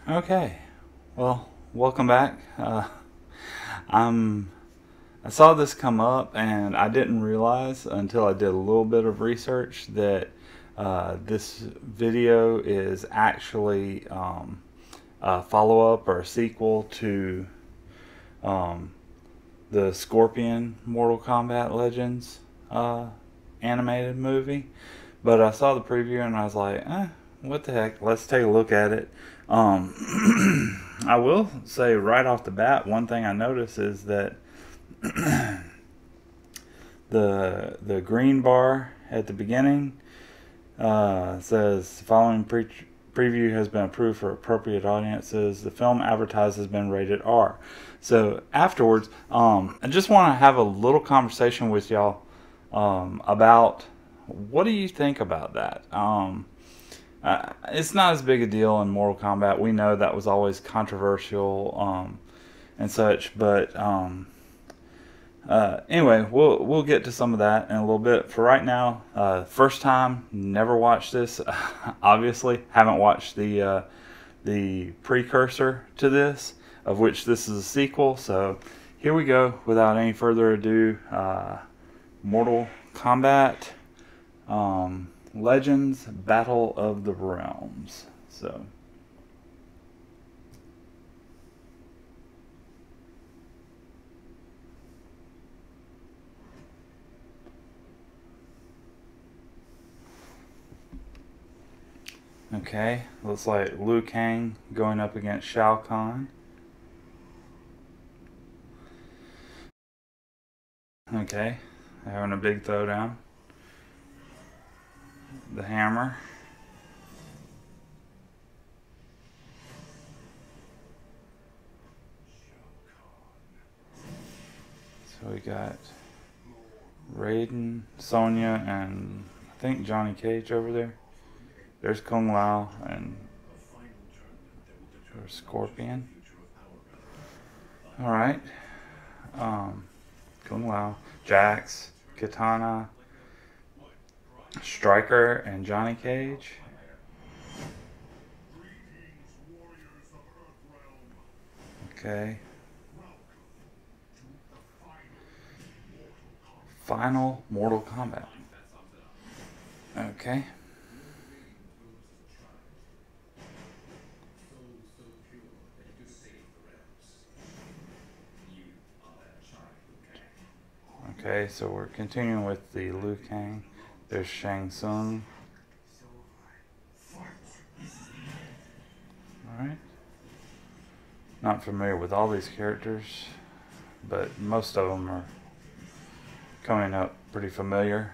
Okay, well, welcome back. I saw this come up, and I didn't realize until I did a little bit of research that this video is actually a follow-up or a sequel to the Scorpion Mortal Kombat Legends animated movie. But I saw the preview and I was like, what the heck? Let's take a look at it. I will say right off the bat, one thing I noticed is that the green bar at the beginning says following preview has been approved for appropriate audiences. The film advertised has been rated R. So afterwards, I just want to have a little conversation with y'all about what do you think about that. It's not as big a deal in Mortal Kombat. We know that was always controversial and such, but anyway, we'll get to some of that in a little bit. For right now, first time, never watched this. Obviously, haven't watched the precursor to this, of which this is a sequel. So here we go. Without any further ado, Mortal Kombat Legends Battle of the Realms. So okay, looks like Liu Kang going up against Shao Kahn. Okay, having a big throwdown. The hammer. So we got Raiden, Sonya, and I think Johnny Cage over there. There's Kung Lao and Scorpion. Alright. Kung Lao, Jax, Katana, Striker, and Johnny Cage. Okay. Final Mortal Kombat. Okay. Okay, so we're continuing with the Liu Kang. There's Shang Tsung. Alright. Not familiar with all these characters, but most of them are coming up pretty familiar.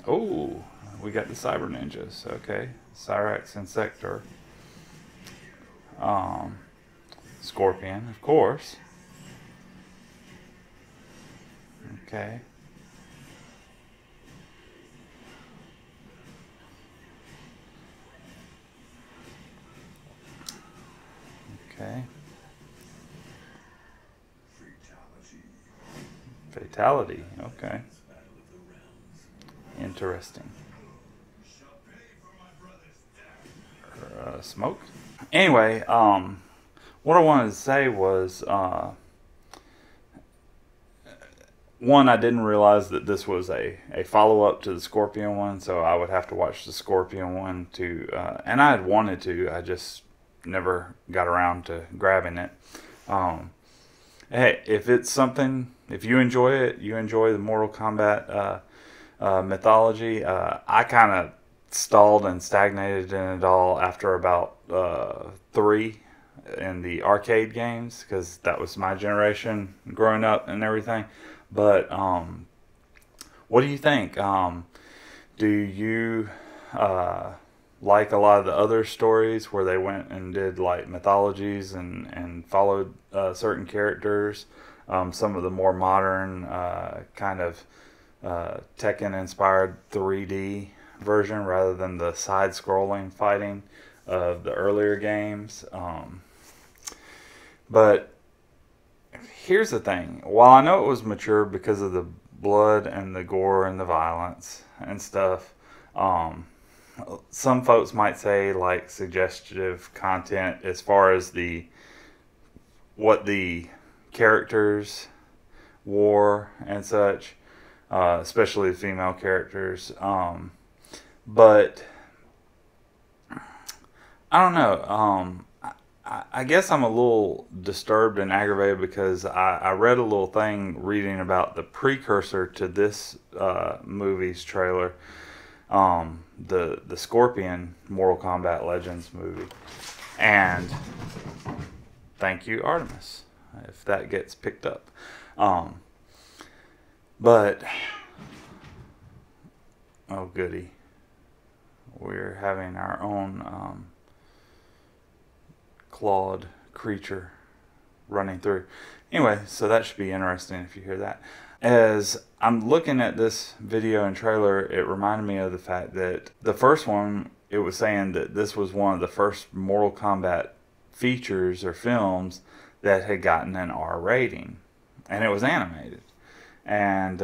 Oh, we got the Cyber Ninjas. Okay. Cyrax and Sector. Scorpion, of course. Okay. Okay. Fatality. Okay. Interesting. Smoke. Anyway, what I wanted to say was, one, I didn't realize that this was a follow-up to the Scorpion one, so I would have to watch the Scorpion one to, and I had wanted to, I just never got around to grabbing it. Hey, if it's something, if you enjoy it, you enjoy the Mortal Kombat mythology, I kind of stalled and stagnated in it all after about 3 in the arcade games, because that was my generation growing up and everything. But what do you think? Do you like a lot of the other stories where they went and did like mythologies and followed certain characters? Some of the more modern kind of Tekken inspired 3D version rather than the side-scrolling fighting of the earlier games. But here's the thing. While I know it was mature because of the blood and the gore and the violence and stuff, some folks might say like suggestive content as far as what the characters wore and such, especially the female characters. But I don't know. I guess I'm a little disturbed and aggravated because I read a little thing reading about the precursor to this movie's trailer, the Scorpion Mortal Kombat Legends movie, and thank you, Artemis, if that gets picked up. But oh goody, we're having our own clawed creature running through. Anyway, so that should be interesting if you hear that. As I'm looking at this video and trailer, it reminded me of the fact that the first one, it was saying that this was one of the first Mortal Kombat features or films that had gotten an R rating, and it was animated. And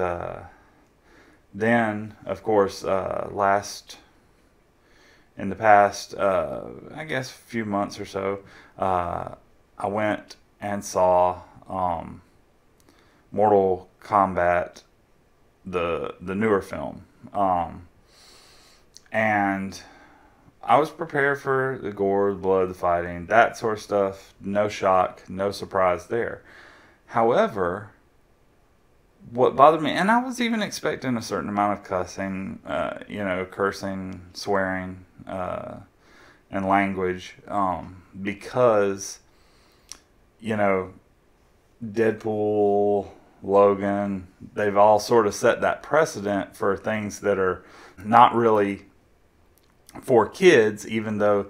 then, of course, in the past, I guess a few months or so, I went and saw Mortal Kombat, the newer film, and I was prepared for the gore, the blood, the fighting, that sort of stuff. No shock, no surprise there. However, what bothered me, and I was even expecting a certain amount of cussing, cursing, swearing, and language, because, Deadpool, Logan, they've all sort of set that precedent for things that are not really for kids, even though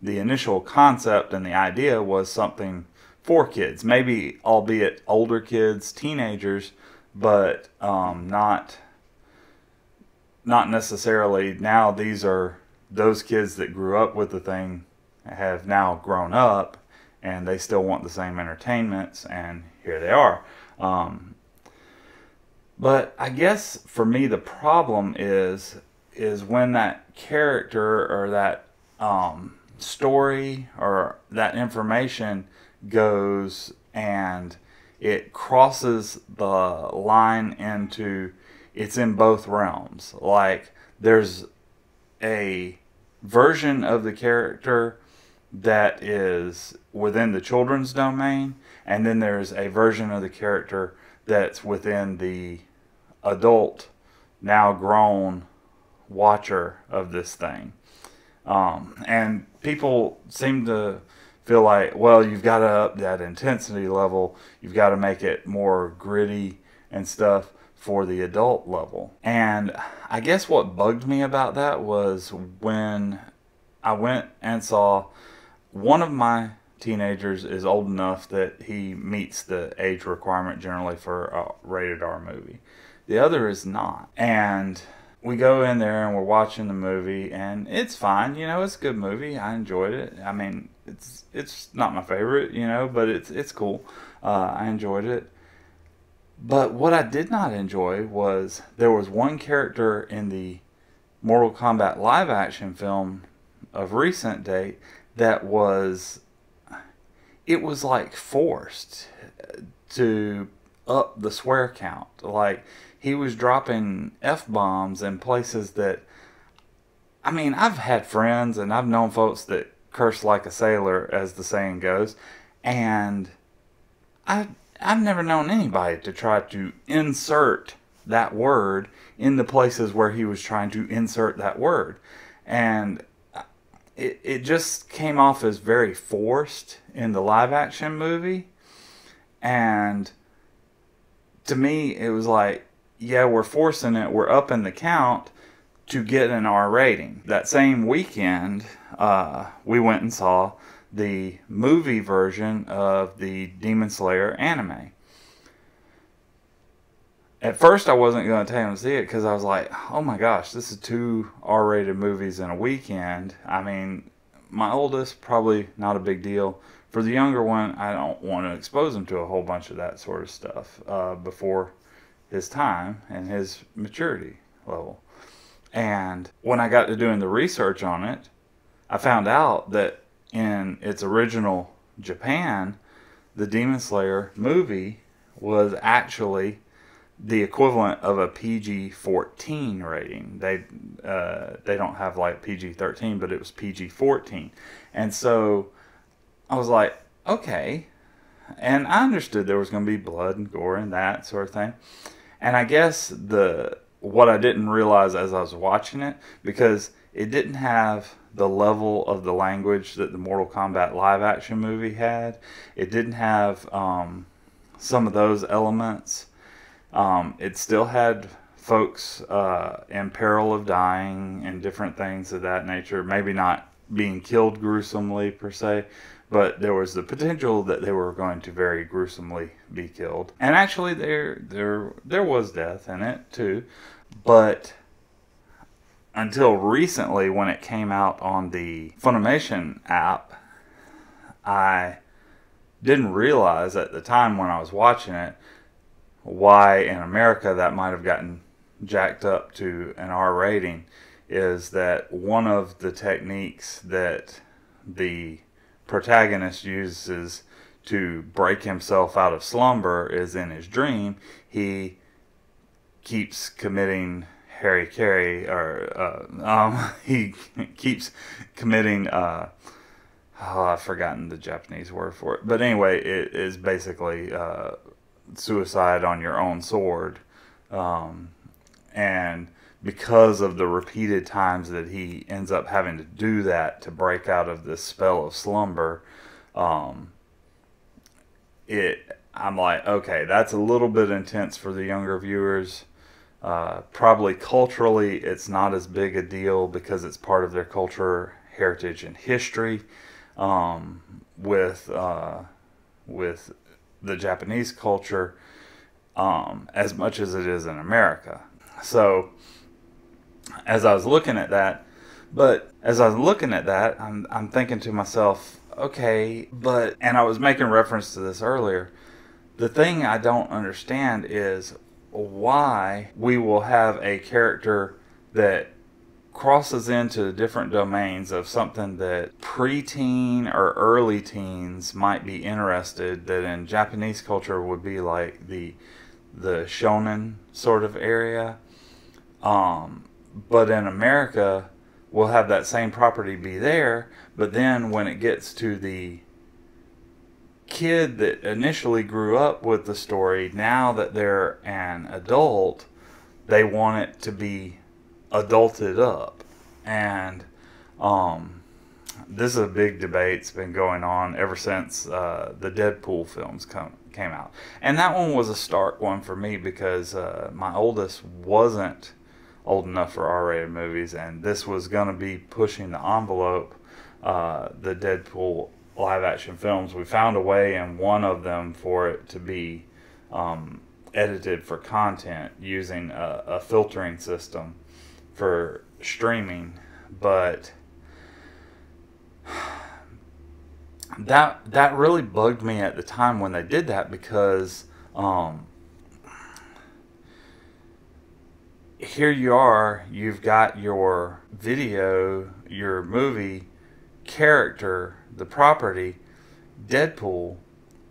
the initial concept and the idea was something for kids, maybe albeit older kids, teenagers, but not necessarily. Now these are those kids that grew up with the thing, have now grown up, and they still want the same entertainments, and here they are. But I guess for me the problem is when that character or that story or that information goes and it crosses the line into, it's in both realms. Like, there's a version of the character that is within the children's domain, and then there's a version of the character that's within the adult, now grown watcher of this thing. And people seem to feel like, well, you've got to up that intensity level, you've got to make it more gritty and stuff for the adult level. And I guess what bugged me about that was when I went and saw, one of my teenagers is old enough that he meets the age requirement generally for a rated R movie. The other is not. And we go in there and we're watching the movie, and it's fine. It's a good movie. I enjoyed it. I mean, it's not my favorite, but it's cool. I enjoyed it. But what I did not enjoy was there was one character in the Mortal Kombat live action film of recent date that was like forced to up the swear count. Like, he was dropping F-bombs in places that, I mean, I've had friends and I've known folks that curse like a sailor, as the saying goes, and I've never known anybody to try to insert that word in the places where he was trying to insert that word. And it just came off as very forced in the live action movie. And to me, it was like, yeah, we're forcing it, we're upping the count to get an R rating. That same weekend, we went and saw the movie version of the Demon Slayer anime. At first, I wasn't going to take him to see it because I was like, oh my gosh, this is 2 R-rated movies in a weekend. I mean, my oldest, probably not a big deal. For the younger one, I don't want to expose him to a whole bunch of that sort of stuff before his time and his maturity level. And when I got to doing the research on it, I found out that in its original Japan, the Demon Slayer movie was actually the equivalent of a PG-14 rating. They don't have like PG-13, but it was PG-14. And so I was like, okay. And I understood there was going to be blood and gore and that sort of thing. And I guess what I didn't realize as I was watching it, because it didn't have the level of the language that the Mortal Kombat live action movie had. It didn't have some of those elements. It still had folks in peril of dying and different things of that nature. Maybe not being killed gruesomely per se, but there was the potential that they were going to very gruesomely be killed. And actually there was death in it too. But until recently, when it came out on the Funimation app, I didn't realize at the time when I was watching it why in America that might have gotten jacked up to an R rating, is that one of the techniques that the protagonist uses to break himself out of slumber is in his dream. He keeps committing harikari, or he keeps committing I've forgotten the Japanese word for it, but anyway, it is basically suicide on your own sword. And because of the repeated times that he ends up having to do that to break out of this spell of slumber, I'm like, okay, that's a little bit intense for the younger viewers. Probably culturally it's not as big a deal because it's part of their culture, heritage, and history, with the Japanese culture, as much as it is in America. So as I was looking at that, I'm thinking to myself, okay, and I was making reference to this earlier, the thing I don't understand is why we will have a character that crosses into different domains of something that preteen or early teens might be interested, that in Japanese culture would be like the shonen sort of area, but in America we'll have that same property be there, but then when it gets to the kid that initially grew up with the story, now that they're an adult, they want it to be adulted up. And this is a big debate. It's been going on ever since the Deadpool films came out. And that one was a stark one for me because my oldest wasn't old enough for R-rated movies, and this was going to be pushing the envelope. The Deadpool live action films, we found a way in one of them for it to be edited for content using a filtering system for streaming, but that really bugged me at the time when they did that, because here you are, you've got your video, your movie character, the property, Deadpool,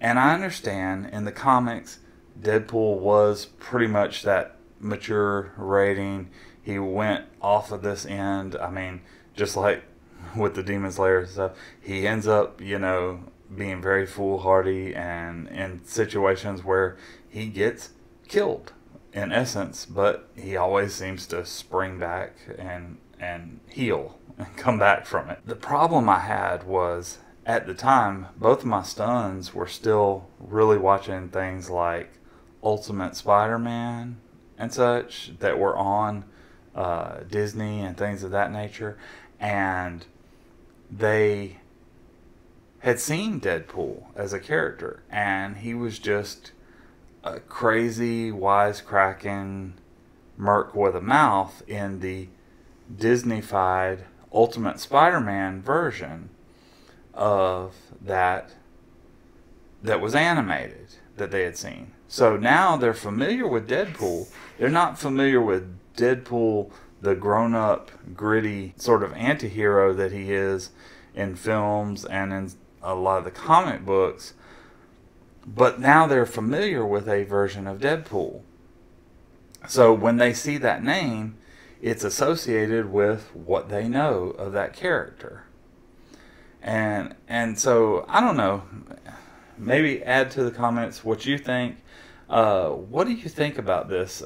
and I understand in the comics Deadpool was pretty much that mature rating. He went off of this end. I mean, just like with the Demon Slayer stuff, he ends up, being very foolhardy and in situations where he gets killed in essence, but he always seems to spring back and heal and come back from it. The problem I had was, at the time, both of my sons were still really watching things like Ultimate Spider-Man and such that were on Disney and things of that nature, and they had seen Deadpool as a character, and he was just a crazy, wisecracking merc with a mouth in the Disney-fied Ultimate Spider-Man version of that was animated that they had seen. So now they're familiar with Deadpool. They're not familiar with Deadpool the grown-up, gritty sort of anti-hero that he is in films and in a lot of the comic books. But now they're familiar with a version of Deadpool. So when they see that name, it's associated with what they know of that character. And so, I don't know, maybe add to the comments what you think. What do you think about this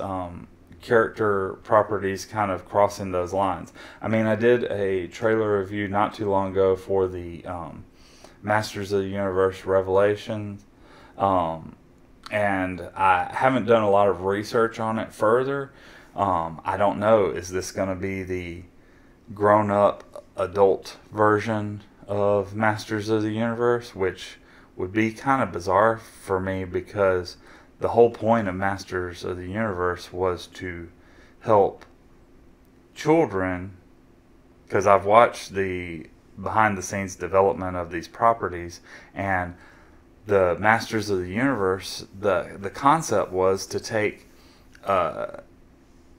character properties kind of crossing those lines? I mean, I did a trailer review not too long ago for the Masters of the Universe Revelations, and I haven't done a lot of research on it further. I don't know, is this going to be the grown-up adult version of Masters of the Universe, which would be kind of bizarre for me, because the whole point of Masters of the Universe was to help children, because I've watched the behind the scenes development of these properties, and the Masters of the Universe, the concept was to take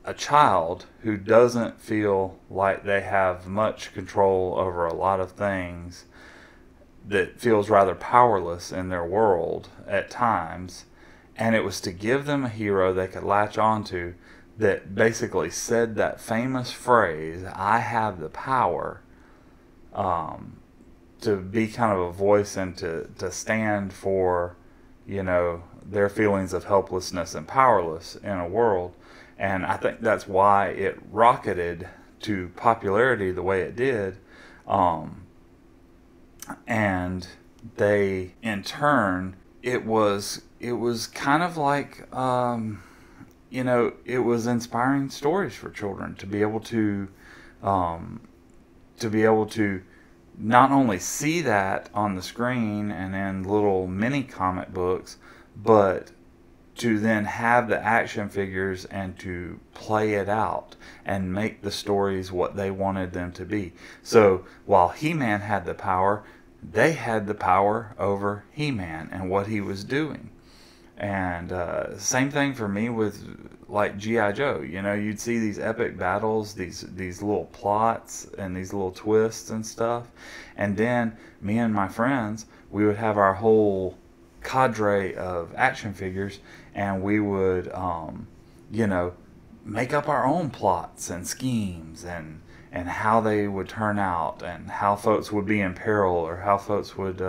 a child who doesn't feel like they have much control over a lot of things, that feels rather powerless in their world at times, and it was to give them a hero they could latch onto that basically said that famous phrase, "I have the power," to be kind of a voice and to stand for, you know, their feelings of helplessness and powerless in a world. And I think that's why it rocketed to popularity the way it did. And they, in turn, it was kind of like, you know, it was inspiring stories for children to be able to not only see that on the screen and in little mini comic books, but to then have the action figures and to play it out and make the stories what they wanted them to be. So while He-Man had the power, they had the power over He-Man and what he was doing. And same thing for me with like G.I. Joe. You know, you'd see these epic battles, these little plots and these little twists and stuff. And then me and my friends, we would have our whole cadre of action figures, and we would, you know, make up our own plots and schemes and how they would turn out and how folks would be in peril or how folks would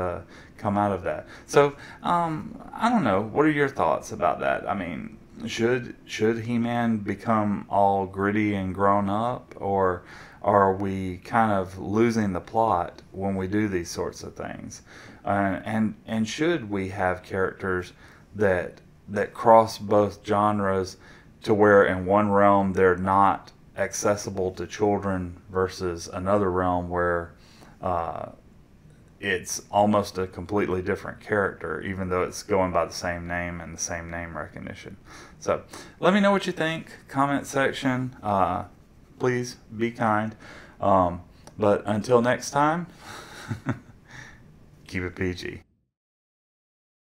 come out of that. So, I don't know. What are your thoughts about that? I mean, should He-Man become all gritty and grown up, or are we kind of losing the plot when we do these sorts of things? And should we have characters that cross both genres, to where in one realm they're not accessible to children versus another realm where it's almost a completely different character, even though it's going by the same name and the same name recognition? So let me know what you think. Comment section. Please be kind. But until next time, keep it PG.